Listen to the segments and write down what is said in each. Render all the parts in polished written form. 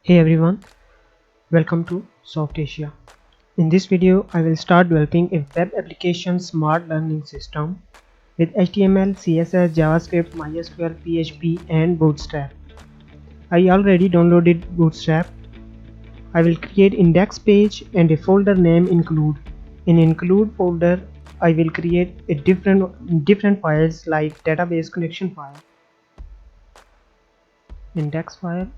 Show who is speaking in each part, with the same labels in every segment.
Speaker 1: Hey everyone, welcome to Soft Asia. In this video, I will start developing a web application smart learning system with HTML, CSS, JavaScript, MySQL, PHP and Bootstrap. I already downloaded Bootstrap. I will create index page and a folder name include. In include folder, I will create a different files like database connection file, index file,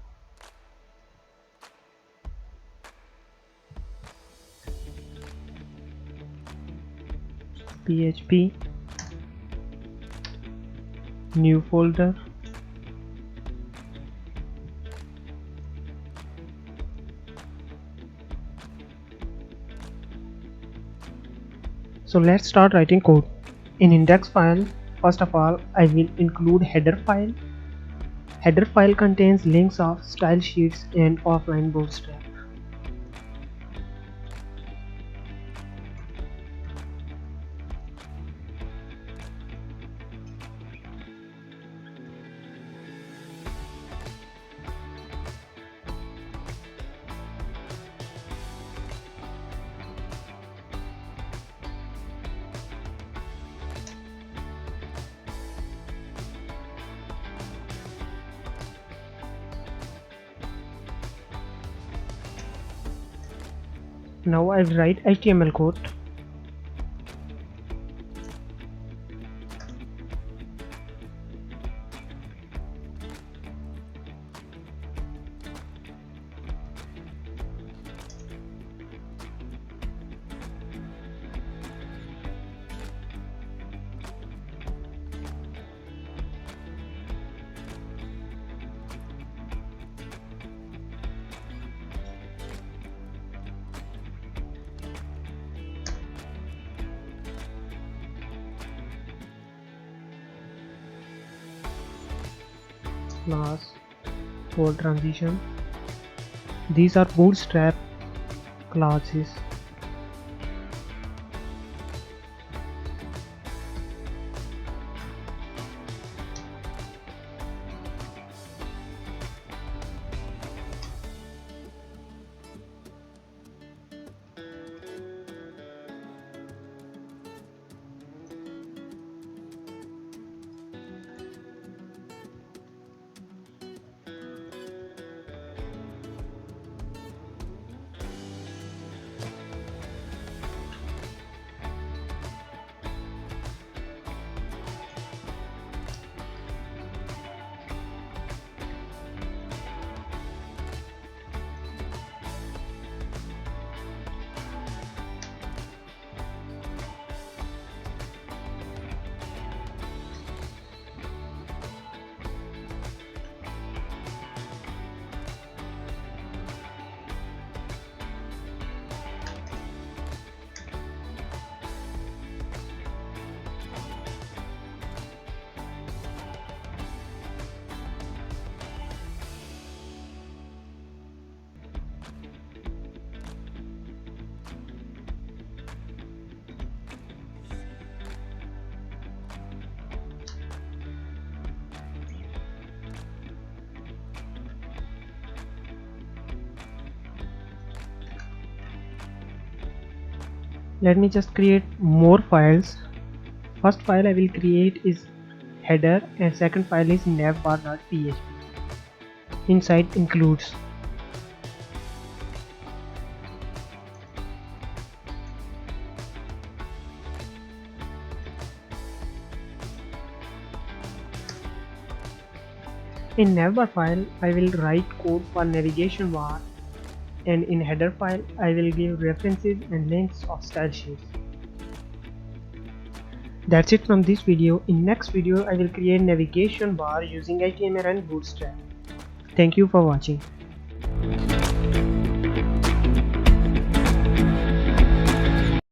Speaker 1: PHP, new folder. So let's start writing code. In index file, first of all, I will include header file. Header file contains links of style sheets and offline Bootstrap. Now I will write HTML code. Class for transition. These are Bootstrap classes. Let me just create more files. First file I will create is header and second file is navbar.php. Inside includes. In navbar file I will write code for navigation bar, and in header file I will give references and links of style sheets. That's it from this video. In next video I will create navigation bar using HTML and Bootstrap. Thank you for watching.